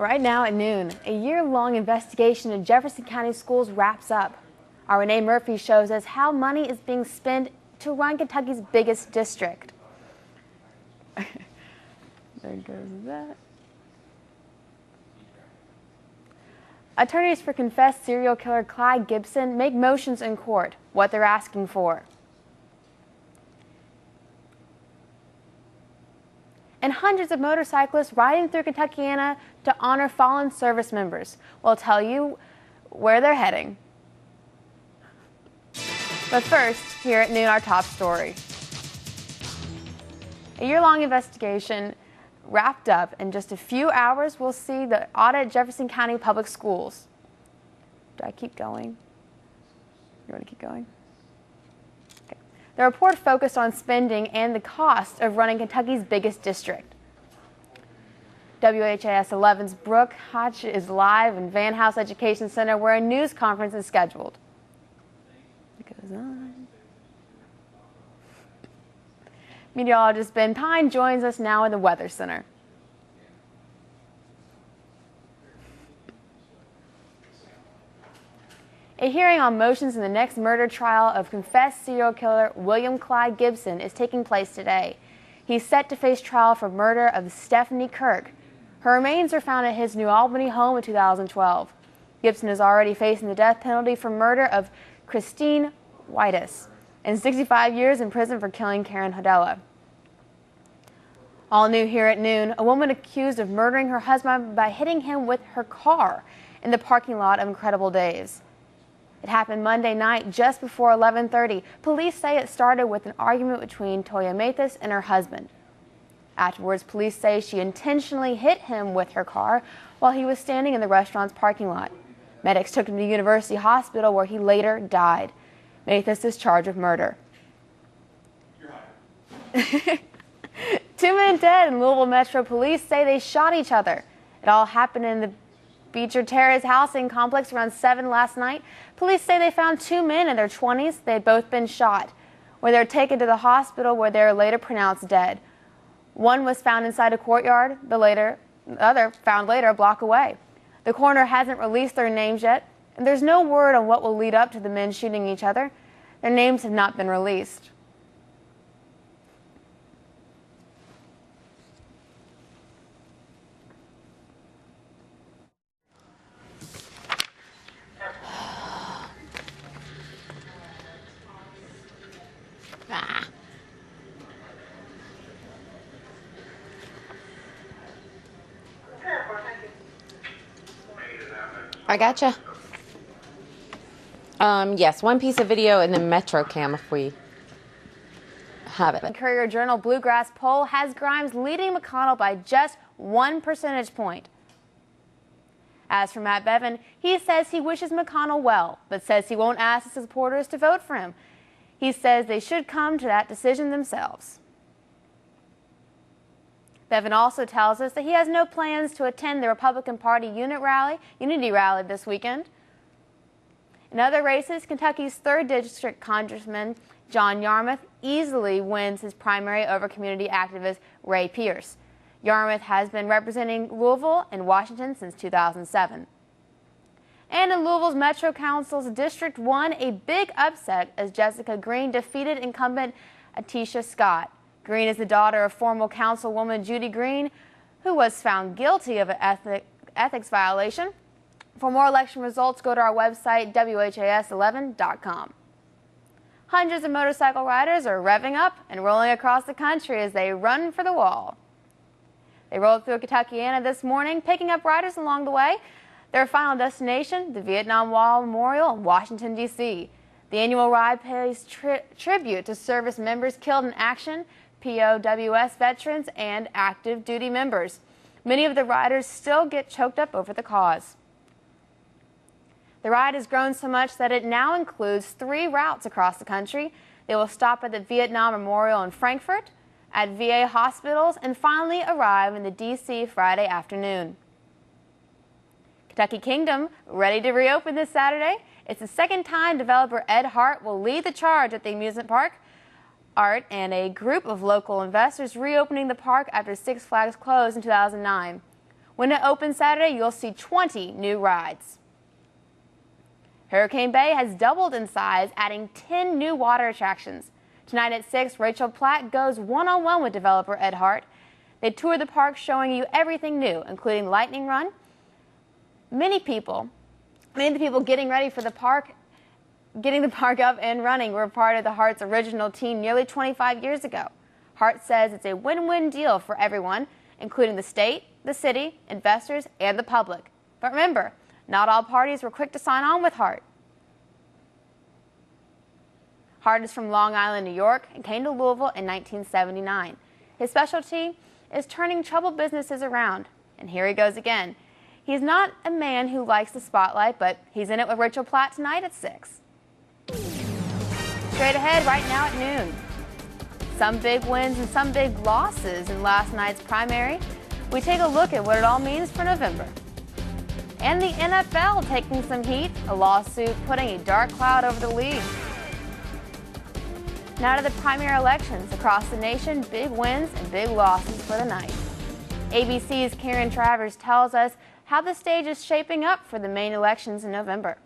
Right now at noon, a year-long investigation in Jefferson County schools wraps up. Our Renee Murphy shows us how money is being spent to run Kentucky's biggest district. There goes that. Attorneys for confessed serial killer Clyde Gibson make motions in court, what they're asking for. And hundreds of motorcyclists riding through Kentuckiana to honor fallen service members. We'll tell you where they're heading. But first, here at noon, our top story. A year-long investigation wrapped up. In just a few hours, we'll see the audit Jefferson County Public Schools. Do I keep going? You want to keep going? Okay. The report focused on spending and the cost of running Kentucky's biggest district. WHAS 11's Brooke Hodge is live in Van House Education Center where a news conference is scheduled. It goes on. Meteorologist Ben Pine joins us now in the Weather Center. A hearing on motions in the next murder trial of confessed serial killer William Clyde Gibson is taking place today. He's set to face trial for murder of Stephanie Kirk. Her remains were found at his New Albany home in 2012. Gibson is already facing the death penalty for murder of Christine WHAS and 65 years in prison for killing Karen Hodella. All new here at noon, a woman accused of murdering her husband by hitting him with her car in the parking lot of Incredible Days. It happened Monday night just before 11:30. Police say it started with an argument between Toya Mathis and her husband. Afterwards, police say she intentionally hit him with her car while he was standing in the restaurant's parking lot. Medics took him to University Hospital where he later died. Mathis is charged with murder. Two men dead, and Louisville Metro Police say they shot each other. It all happened in the Beecher Terrace housing complex around 7 last night. Police say they found two men in their 20s. They had both been shot, where they were taken to the hospital where they were later pronounced dead. One was found inside a courtyard, the other found later a block away. The coroner hasn't released their names yet, and there's no word on what will lead up to the men shooting each other. Their names have not been released. I gotcha. Yes, one piece of video and then Metro Cam if we have it. The Courier-Journal Bluegrass poll has Grimes leading McConnell by just 1 percentage point. As for Matt Bevin, he says he wishes McConnell well, but says he won't ask his supporters to vote for him. He says they should come to that decision themselves. Bevin also tells us that he has no plans to attend the Republican Party unity rally this weekend. In other races, Kentucky's 3rd District Congressman John Yarmouth easily wins his primary over community activist Ray Pierce. Yarmouth has been representing Louisville and Washington since 2007. And in Louisville's Metro Council's District 1, a big upset as Jessica Green defeated incumbent Atisha Scott. Green is the daughter of former councilwoman Judy Green, who was found guilty of an ethics violation. For more election results, go to our website, WHAS11.com. Hundreds of motorcycle riders are revving up and rolling across the country as they run for the wall. They rolled through Kentuckiana this morning, picking up riders along the way. Their final destination, the Vietnam War Memorial in Washington, D.C. The annual ride pays tribute to service members killed in action, POWS veterans, and active duty members. Many of the riders still get choked up over the cause. The ride has grown so much that it now includes 3 routes across the country. They will stop at the Vietnam Memorial in Frankfort, at VA hospitals, and finally arrive in the D.C. Friday afternoon. Kentucky Kingdom, ready to reopen this Saturday. It's the second time developer Ed Hart will lead the charge at the amusement park. Art and a group of local investors reopening the park after Six Flags closed in 2009. When it opens Saturday, you'll see 20 new rides. Hurricane Bay has doubled in size, adding 10 new water attractions. Tonight at 6, Rachel Platt goes one-on-one with developer Ed Hart. They tour the park, showing you everything new, including Lightning Run. Many of the people getting ready for the park, getting the park up and running, were part of the Hart's original team nearly 25 years ago. Hart says it's a win-win deal for everyone, including the state, the city, investors, and the public. But remember, not all parties were quick to sign on with Hart. Hart is from Long Island, New York, and came to Louisville in 1979. His specialty is turning troubled businesses around. And here he goes again. He's not a man who likes the spotlight, but he's in it with Rachel Platt tonight at 6. Straight ahead right now at noon. Some big wins and some big losses in last night's primary. We take a look at what it all means for November. And the NFL taking some heat, a lawsuit putting a dark cloud over the league. Now to the primary elections across the nation, big wins and big losses for the night. ABC's Karen Travers tells us how the stage is shaping up for the main elections in November.